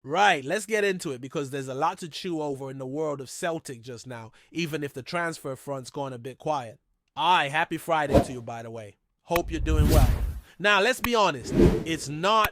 Right, let's get into it because there's a lot to chew over in the world of Celtic just now, even if the transfer front's gone a bit quiet. Aye, happy Friday to you, by the way. Hope you're doing well. Now, let's be honest, it's not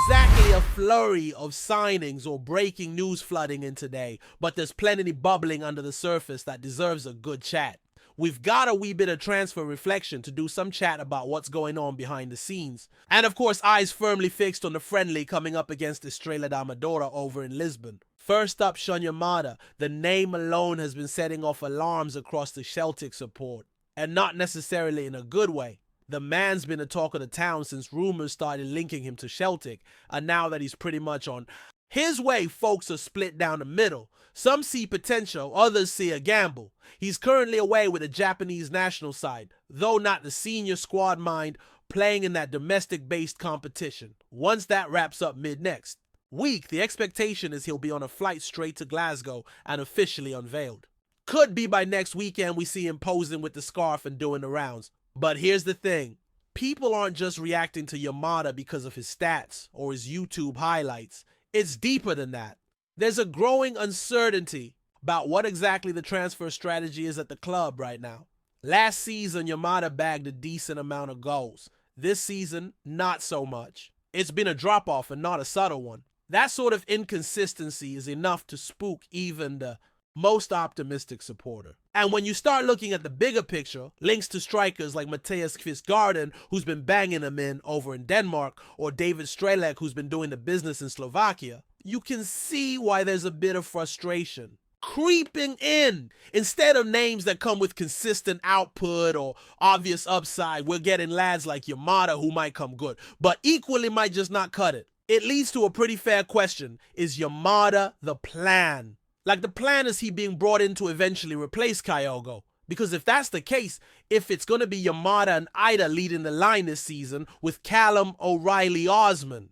exactly a flurry of signings or breaking news flooding in today, but there's plenty bubbling under the surface that deserves a good chat. We've got a wee bit of transfer reflection to do some chat about what's going on behind the scenes. And of course, eyes firmly fixed on the friendly coming up against Estrela da Amadora over in Lisbon. First up, Yamada. The name alone has been setting off alarms across the Celtic support, and not necessarily in a good way. The man's been a talk of the town since rumors started linking him to Celtic, and now that he's pretty much on his way, folks are split down the middle. Some see potential, others see a gamble. He's currently away with the Japanese national side, though not the senior squad mind, playing in that domestic-based competition. Once that wraps up mid-next week, the expectation is he'll be on a flight straight to Glasgow and officially unveiled. Could be by next weekend we see him posing with the scarf and doing the rounds. But here's the thing. People aren't just reacting to Yamada because of his stats or his YouTube highlights. It's deeper than that. There's a growing uncertainty about what exactly the transfer strategy is at the club right now. Last season, Yamada bagged a decent amount of goals. This season, not so much. It's been a drop-off and not a subtle one. That sort of inconsistency is enough to spook even the most optimistic supporter. And when you start looking at the bigger picture, links to strikers like Matthias Kvistgarden, who's been banging them in over in Denmark, or David Strelec, who's been doing the business in Slovakia, you can see why there's a bit of frustration creeping in. Instead of names that come with consistent output or obvious upside, we're getting lads like Yamada who might come good, but equally might just not cut it. It leads to a pretty fair question. Is Yamada the plan? Like, the plan is he being brought in to eventually replace Kyogo. Because if that's the case, if it's going to be Yamada and Ida leading the line this season with Callum, O'Reilly, Osman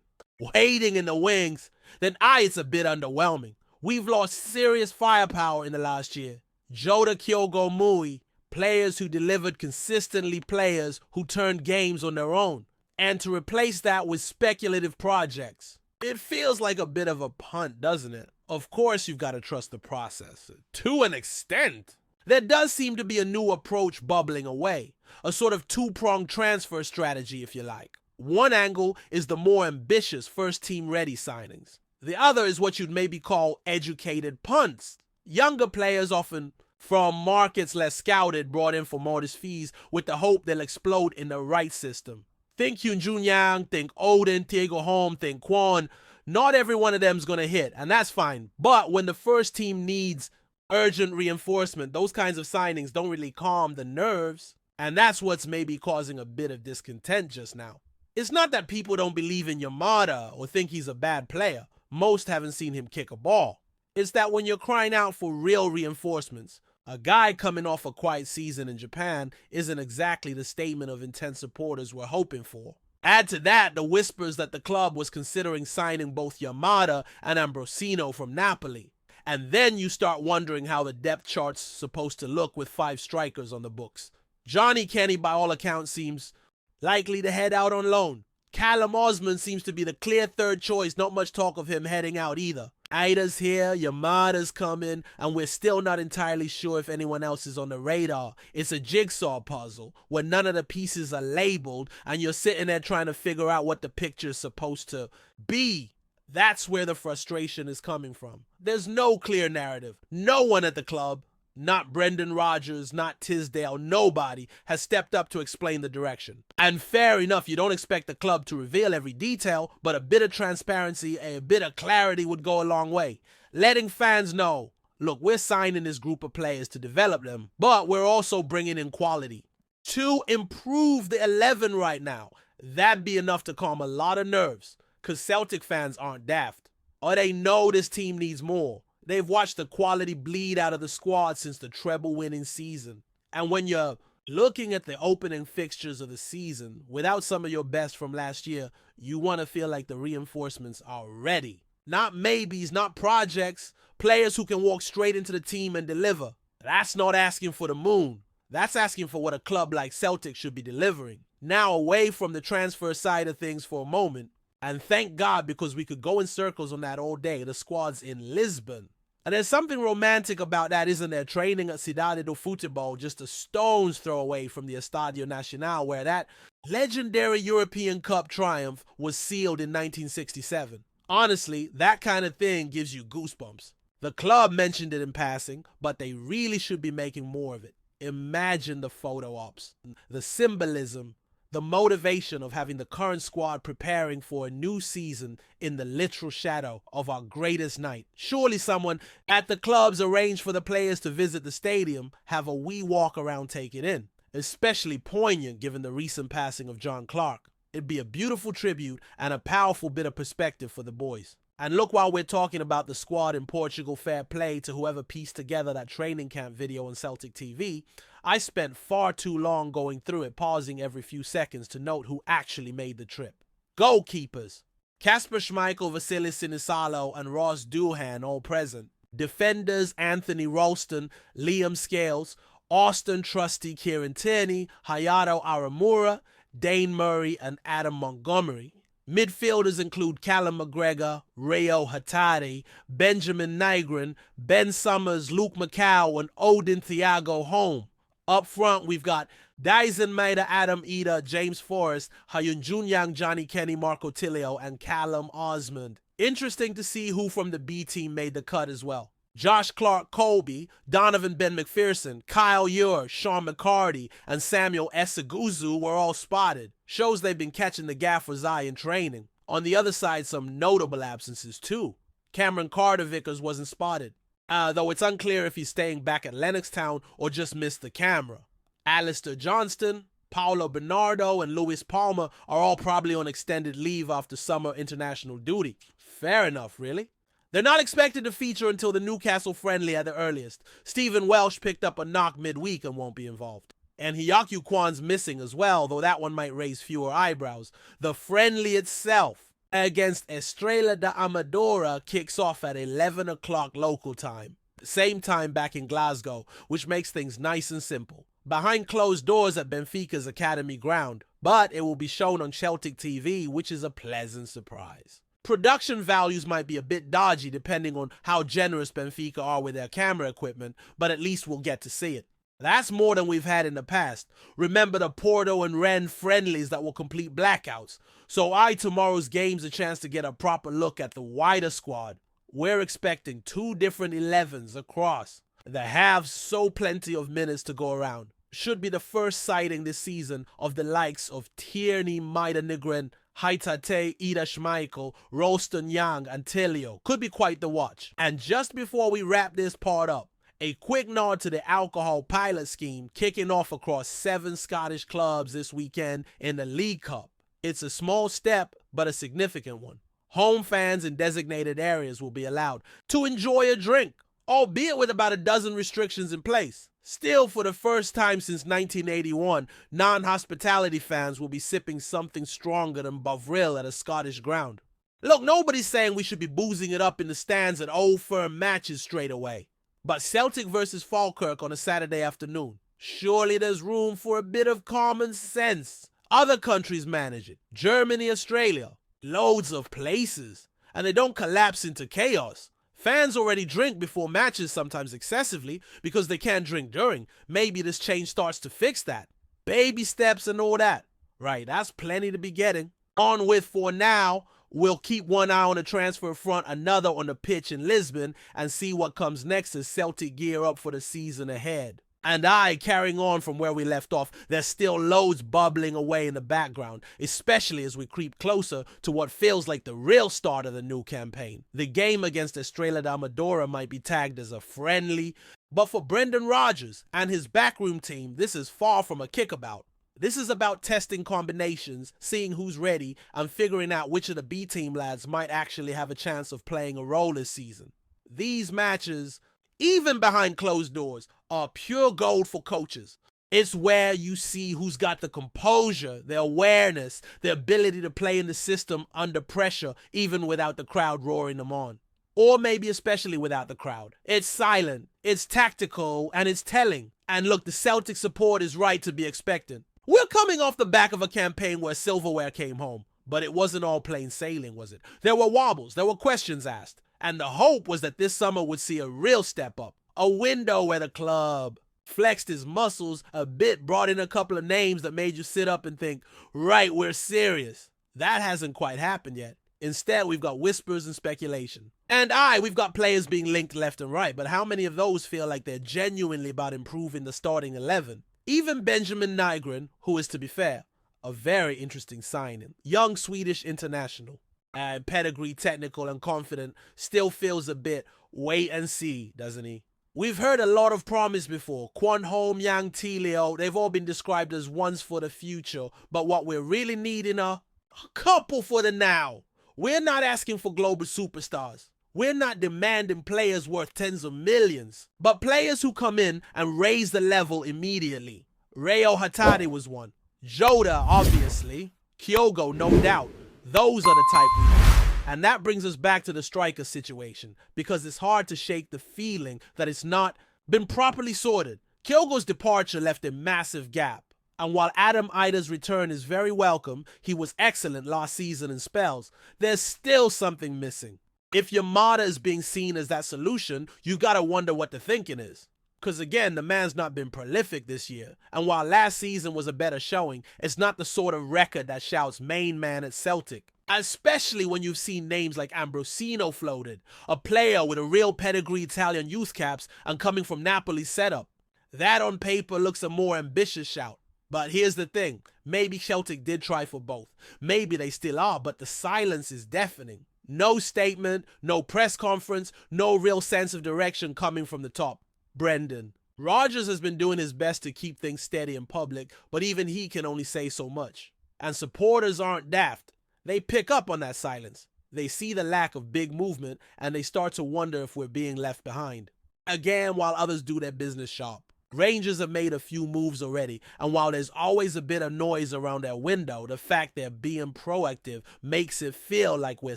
waiting in the wings, then it's a bit underwhelming. We've lost serious firepower in the last year. Jota, Kyogo, Mui, players who delivered consistently, players who turned games on their own. And to replace that with speculative projects, it feels like a bit of a punt, doesn't it? Of course, you've got to trust the process, to an extent. There does seem to be a new approach bubbling away, a sort of two-pronged transfer strategy, if you like. One angle is the more ambitious first-team ready signings. The other is what you'd maybe call educated punts. Younger players, often from markets less scouted, brought in for modest fees with the hope they'll explode in the right system. Think Hyun Jun Yang, think Odin, Diego Holm, think Kwon. Not every one of them's going to hit, and that's fine. But when the first team needs urgent reinforcement, those kinds of signings don't really calm the nerves, and that's what's maybe causing a bit of discontent just now. It's not that people don't believe in Yamada or think he's a bad player. Most haven't seen him kick a ball. It's that when you're crying out for real reinforcements, a guy coming off a quiet season in Japan isn't exactly the statement of intent supporters we're hoping for. Add to that the whispers that the club was considering signing both Yamada and Ambrosino from Napoli. And then you start wondering how the depth chart's supposed to look with 5 strikers on the books. Johnny Kenny, by all accounts, seems likely to head out on loan. Callum Osman seems to be the clear third choice, not much talk of him heading out either. Ida's here, Yamada's coming, and we're still not entirely sure if anyone else is on the radar. It's a jigsaw puzzle where none of the pieces are labeled and you're sitting there trying to figure out what the picture's supposed to be. That's where the frustration is coming from. There's no clear narrative. No one at the club, not Brendan Rodgers, not Tisdale, nobody has stepped up to explain the direction. And fair enough, you don't expect the club to reveal every detail, but a bit of transparency, a bit of clarity would go a long way. Letting fans know, look, we're signing this group of players to develop them, but we're also bringing in quality to improve the 11 right now. That'd be enough to calm a lot of nerves, because Celtic fans aren't daft, or they know this team needs more. They've watched the quality bleed out of the squad since the treble-winning season. And when you're looking at the opening fixtures of the season, without some of your best from last year, you want to feel like the reinforcements are ready. Not maybes, not projects, players who can walk straight into the team and deliver. That's not asking for the moon. That's asking for what a club like Celtic should be delivering. Now, away from the transfer side of things for a moment, And thank God, because we could go in circles on that all day. The squad's in Lisbon. And there's something romantic about that, isn't there? Training at Cidade do Futebol, just a stone's throw away from the Estadio Nacional, where that legendary European Cup triumph was sealed in 1967. Honestly, that kind of thing gives you goosebumps. The club mentioned it in passing, but they really should be making more of it. Imagine the photo ops, the symbolism, the motivation of having the current squad preparing for a new season in the literal shadow of our greatest night. Surely someone at the clubs arranged for the players to visit the stadium, have a wee walk around, take it in. Especially poignant given the recent passing of John Clark. It'd be a beautiful tribute and a powerful bit of perspective for the boys. And look, while we're talking about the squad in Portugal, fair play to whoever pieced together that training camp video on Celtic TV. I spent far too long going through it, pausing every few seconds to note who actually made the trip. Goalkeepers: Kasper Schmeichel, Vasilis Sinisalo, and Ross Doohan, all present. Defenders: Anthony Ralston, Liam Scales, Austin Trusty Kieran Tierney, Hayato Aramura, Dane Murray, and Adam Montgomery. Midfielders include Callum McGregor, Rayo Hatari, Benjamin Nygren, Ben Summers, Luke McCow, and Odin Thiago Holm. Up front, we've got Dyson Maida, Adam Ida, James Forrest, Hayun Junyang, Johnny Kenny, Marco Tilio, and Callum Osmond. Interesting to see who from the B team made the cut as well. Josh Clark Colby, Donovan Ben McPherson, Kyle Ure, Sean McCarty, and Samuel Eseguzu were all spotted. Shows they've been catching the gaffer's eye in training. On the other side, some notable absences too. Cameron Carter-Vickers wasn't spotted, though it's unclear if he's staying back at Lennoxtown or just missed the camera. Alistair Johnston, Paulo Bernardo, and Luis Palma are all probably on extended leave after summer international duty. Fair enough, really. They're not expected to feature until the Newcastle friendly at the earliest. Stephen Welsh picked up a knock midweek and won't be involved. And Hyaku Kwan's missing as well, though that one might raise fewer eyebrows. The friendly itself against Estrela da Amadora kicks off at 11 o'clock local time. Same time back in Glasgow, which makes things nice and simple. Behind closed doors at Benfica's academy ground, but it will be shown on Celtic TV, which is a pleasant surprise. Production values might be a bit dodgy depending on how generous Benfica are with their camera equipment, but at least we'll get to see it. That's more than we've had in the past. Remember the Porto and Rennes friendlies that will complete blackouts. So tomorrow's game's a chance to get a proper look at the wider squad. We're expecting 2 different 11s across. The halves so plenty of minutes to go around. Should be the first sighting this season of the likes of Tierney, Maida Nygren, Haitate, Ida Schmeichel, Ralston Young, and Tilio. Could be quite the watch. And just before we wrap this part up, a quick nod to the alcohol pilot scheme kicking off across 7 Scottish clubs this weekend in the League Cup. It's a small step, but a significant one. Home fans in designated areas will be allowed to enjoy a drink, albeit with about a dozen restrictions in place. Still, for the first time since 1981, non-hospitality fans will be sipping something stronger than Bovril at a Scottish ground. Look, nobody's saying we should be boozing it up in the stands at Old Firm matches straight away. But Celtic versus Falkirk on a Saturday afternoon. Surely there's room for a bit of common sense. Other countries manage it. Germany, Australia. Loads of places. And they don't collapse into chaos. Fans already drink before matches, sometimes excessively, because they can't drink during. Maybe this change starts to fix that. Baby steps and all that. Right, that's plenty to be getting. On with for now. We'll keep one eye on the transfer front, another on the pitch in Lisbon, and see what comes next as Celtic gear up for the season ahead. And carrying on from where we left off, there's still loads bubbling away in the background, especially as we creep closer to what feels like the real start of the new campaign. The game against Estrela da Amadora might be tagged as a friendly, but for Brendan Rodgers and his backroom team, this is far from a kickabout. This is about testing combinations, seeing who's ready, and figuring out which of the B team lads might actually have a chance of playing a role this season. These matches, even behind closed doors, are pure gold for coaches. It's where you see who's got the composure, the awareness, the ability to play in the system under pressure, even without the crowd roaring them on. Or maybe especially without the crowd. It's silent, it's tactical, and it's telling. And look, the Celtic support is right to be expectant. We're coming off the back of a campaign where silverware came home. But it wasn't all plain sailing, was it? There were wobbles, there were questions asked, and the hope was that this summer would see a real step up, a window where the club flexed his muscles a bit, brought in a couple of names that made you sit up and think, right, we're serious. That hasn't quite happened yet. Instead, we've got whispers and speculation. And we've got players being linked left and right, but how many of those feel like they're genuinely about improving the starting 11? Even Benjamin Nygren, who is, to be fair, a very interesting signing, young Swedish international, and pedigree, technical and confident, still feels a bit wait and see, doesn't he? We've heard a lot of promise before. Kwanholm, Yang, Tilio, they've all been described as ones for the future, but what we're really needing are a couple for the now. We're not asking for global superstars. We're not demanding players worth tens of millions, but players who come in and raise the level immediately. Reo Hatari was one. Joda, obviously. Kyogo, no doubt. Those are the type we need. And that brings us back to the striker situation, because it's hard to shake the feeling that it's not been properly sorted. Kyogo's departure left a massive gap. And while Adam Ida's return is very welcome, he was excellent last season in spells, there's still something missing. If Yamada is being seen as that solution, you gotta wonder what the thinking is. Because again, the man's not been prolific this year. And while last season was a better showing, it's not the sort of record that shouts main man at Celtic. Especially when you've seen names like Ambrosino floated, a player with a real pedigree Italian youth caps and coming from Napoli's setup. That on paper looks a more ambitious shout. But here's the thing, maybe Celtic did try for both. Maybe they still are, but the silence is deafening. No statement, no press conference, no real sense of direction coming from the top. Brendan. Rodgers has been doing his best to keep things steady in public, but even he can only say so much. And supporters aren't daft. They pick up on that silence. They see the lack of big movement, and they start to wonder if we're being left behind. Again, while others do their business sharp. Rangers have made a few moves already, and while there's always a bit of noise around their window, the fact they're being proactive makes it feel like we're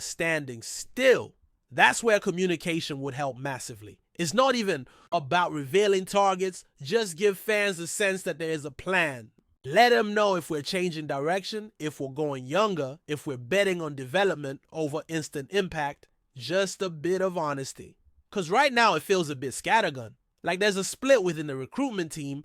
standing still. That's where communication would help massively. It's not even about revealing targets, just give fans a sense that there is a plan. Let them know if we're changing direction, if we're going younger, if we're betting on development over instant impact. Just a bit of honesty. Because right now it feels a bit scattergun. Like there's a split within the recruitment team.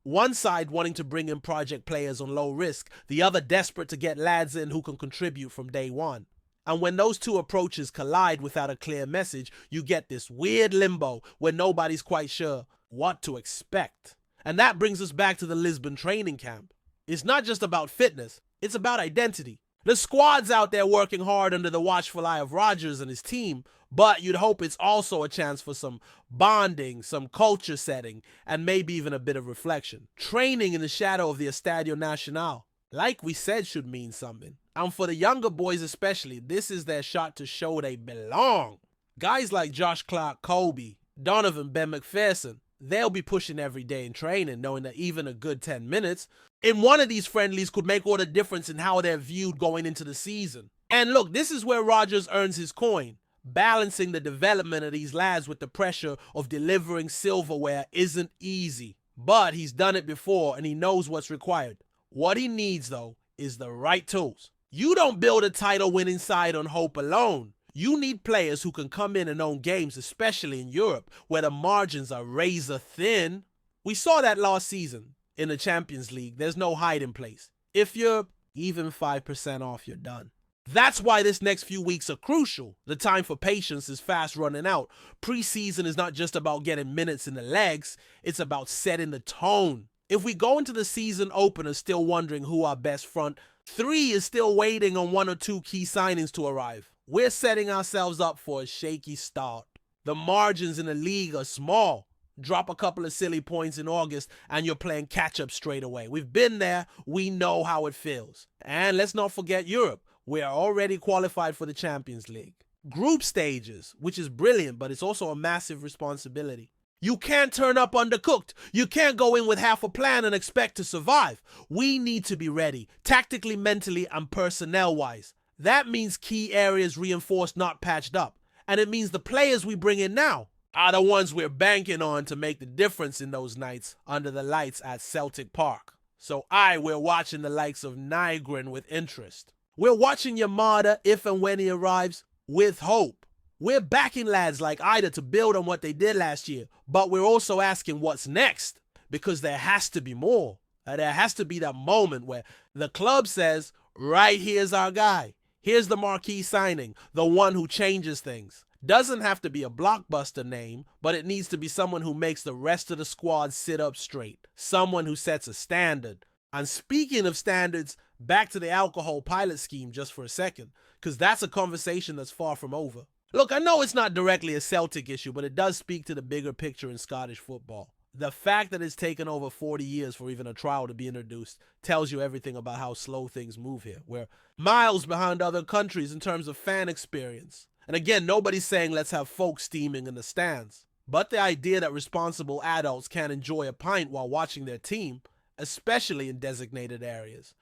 One side wanting to bring in project players on low risk, the other desperate to get lads in who can contribute from day one. And when those two approaches collide without a clear message, you get this weird limbo where nobody's quite sure what to expect. And that brings us back to the Lisbon training camp. It's not just about fitness, it's about identity. The squad's out there working hard under the watchful eye of Rodgers and his team, but you'd hope it's also a chance for some bonding, some culture setting, and maybe even a bit of reflection. Training in the shadow of the Estadio Nacional, like we said, should mean something. And for the younger boys especially, this is their shot to show they belong. Guys like Josh Clark-Colby, Donovan Ben McPherson, they'll be pushing every day in training, knowing that even a good 10 minutes in one of these friendlies could make all the difference in how they're viewed going into the season. And look, this is where Rodgers earns his coin. Balancing the development of these lads with the pressure of delivering silverware isn't easy. But he's done it before and he knows what's required. What he needs, though, is the right tools. You don't build a title-winning side on hope alone. You need players who can come in and own games, especially in Europe, where the margins are razor thin. We saw that last season in the Champions League. There's no hiding place. If you're even 5% off, you're done. That's why this next few weeks are crucial. The time for patience is fast running out. Preseason is not just about getting minutes in the legs, it's about setting the tone. If we go into the season opener still wondering who our best front three is still waiting on one or two key signings to arrive, we're setting ourselves up for a shaky start. The margins in the league are small. Drop a couple of silly points in August and you're playing catch-up straight away. We've been there. We know how it feels. And let's not forget Europe. We are already qualified for the Champions League. Group stages, which is brilliant, but it's also a massive responsibility. You can't turn up undercooked. You can't go in with half a plan and expect to survive. We need to be ready, tactically, mentally, and personnel-wise. That means key areas reinforced, not patched up. And it means the players we bring in now are the ones we're banking on to make the difference in those nights under the lights at Celtic Park. So we're watching the likes of Nygren with interest. We're watching Yamada if and when he arrives with hope. We're backing lads like Ida to build on what they did last year, but we're also asking what's next, because there has to be more. There has to be that moment where the club says, right here's our guy. Here's the marquee signing, the one who changes things. Doesn't have to be a blockbuster name, but it needs to be someone who makes the rest of the squad sit up straight. Someone who sets a standard. And speaking of standards, back to the alcohol pilot scheme just for a second, because that's a conversation that's far from over. Look, I know it's not directly a Celtic issue, but it does speak to the bigger picture in Scottish football. The fact that it's taken over 40 years for even a trial to be introduced tells you everything about how slow things move here. We're miles behind other countries in terms of fan experience. And again, nobody's saying let's have folks steaming in the stands. But the idea that responsible adults can enjoy a pint while watching their team, especially in designated areas,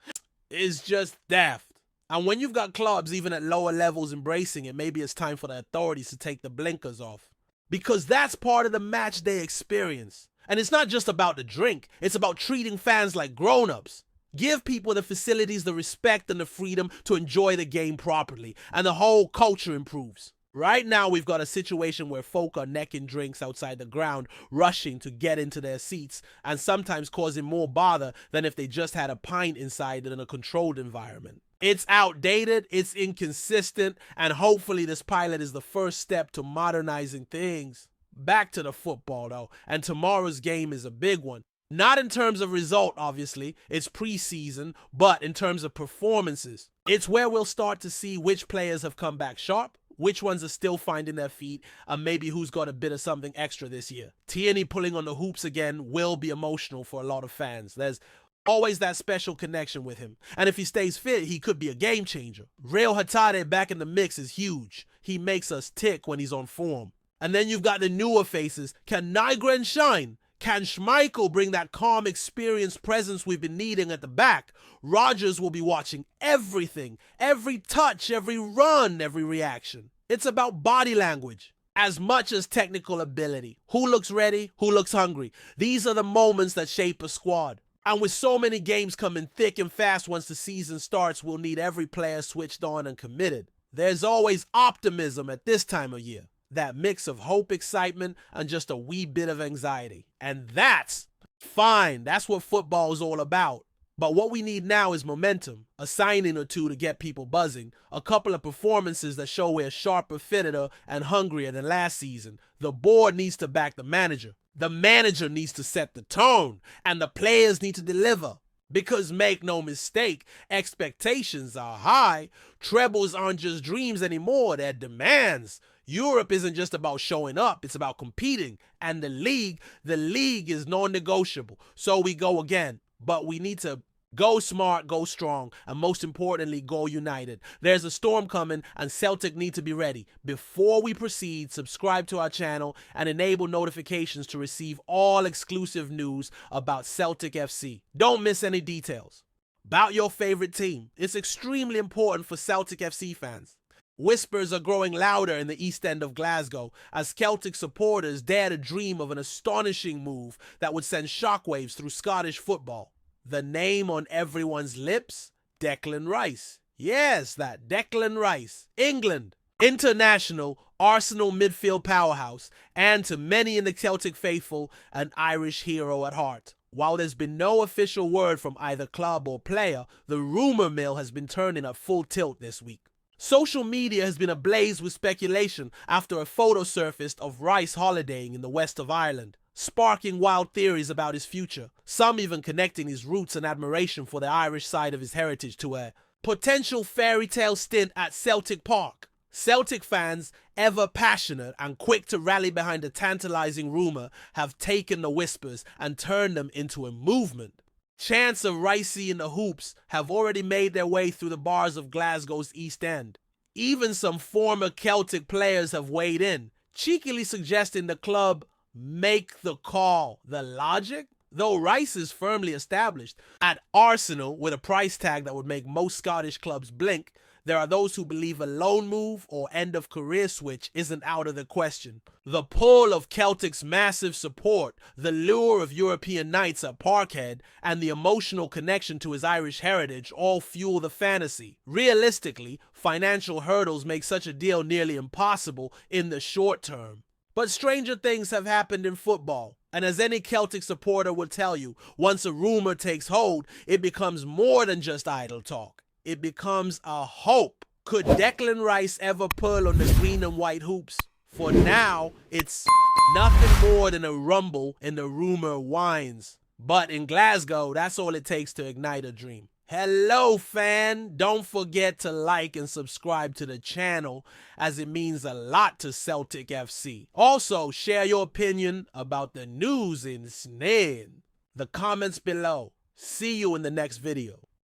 is just daft. And when you've got clubs even at lower levels embracing it, maybe it's time for the authorities to take the blinkers off. Because that's part of the match day experience. And it's not just about the drink, it's about treating fans like grown-ups. Give people the facilities, the respect, and the freedom to enjoy the game properly, and the whole culture improves. Right now, we've got a situation where folk are necking drinks outside the ground, rushing to get into their seats, and sometimes causing more bother than if they just had a pint inside in a controlled environment. It's outdated, it's inconsistent, and hopefully this pilot is the first step to modernizing things. Back to the football though, and tomorrow's game is a big one. Not in terms of result, obviously, it's preseason, but in terms of performances. It's where we'll start to see which players have come back sharp, which ones are still finding their feet, and maybe who's got a bit of something extra this year. Tierney pulling on the hoops again will be emotional for a lot of fans. There's always that special connection with him. And if he stays fit, he could be a game changer. Real Hatare back in the mix is huge. He makes us tick when he's on form. And then you've got the newer faces. Can Nygren shine? Can Schmeichel bring that calm, experienced presence we've been needing at the back? Rodgers will be watching everything, every touch, every run, every reaction. It's about body language as much as technical ability. Who looks ready? Who looks hungry? These are the moments that shape a squad. And with so many games coming thick and fast once the season starts, we'll need every player switched on and committed. There's always optimism at this time of year. That mix of hope, excitement, and just a wee bit of anxiety. And that's fine. That's what football is all about. But what we need now is momentum, a signing or two to get people buzzing, a couple of performances that show we're sharper, fitter, and hungrier than last season. The board needs to back the manager. The manager needs to set the tone, and the players need to deliver. Because make no mistake, expectations are high. Trebles aren't just dreams anymore, they're demands. Europe isn't just about showing up, it's about competing. And the league is non-negotiable. So we go again. But we need to go smart, go strong, and most importantly, go united. There's a storm coming, and Celtic need to be ready. Before we proceed, subscribe to our channel and enable notifications to receive all exclusive news about Celtic FC. Don't miss any details. About your favorite team. It's extremely important for Celtic FC fans. Whispers are growing louder in the East End of Glasgow as Celtic supporters dare to dream of an astonishing move that would send shockwaves through Scottish football. The name on everyone's lips? Declan Rice. Yes, that Declan Rice. England. International, Arsenal midfield powerhouse, and to many in the Celtic faithful, an Irish hero at heart. While there's been no official word from either club or player, the rumour mill has been turning at full tilt this week. Social media has been ablaze with speculation after a photo surfaced of Rice holidaying in the west of Ireland, sparking wild theories about his future, some even connecting his roots and admiration for the Irish side of his heritage to a potential fairy tale stint at Celtic Park. Celtic fans, ever passionate and quick to rally behind a tantalizing rumour, have taken the whispers and turned them into a movement. Chants of Ricey in the hoops have already made their way through the bars of Glasgow's East End. Even some former Celtic players have weighed in, cheekily suggesting the club make the call. The logic? Though Rice is firmly established at Arsenal with a price tag that would make most Scottish clubs blink, There are those who believe a loan move or end of career switch isn't out of the question. The pull of Celtic's massive support, the lure of European nights at Parkhead, and the emotional connection to his Irish heritage all fuel the fantasy. Realistically, financial hurdles make such a deal nearly impossible in the short term. But stranger things have happened in football. And as any Celtic supporter will tell you, once a rumor takes hold, it becomes more than just idle talk. It becomes a hope. Could Declan Rice ever pull on the green and white hoops? For now, it's nothing more than a rumble and the rumor whines. But in Glasgow, that's all it takes to ignite a dream. Hello, fan! Don't forget to like and subscribe to the channel, as it means a lot to Celtic FC. Also, share your opinion about the news in Snein. The comments below. See you in the next video.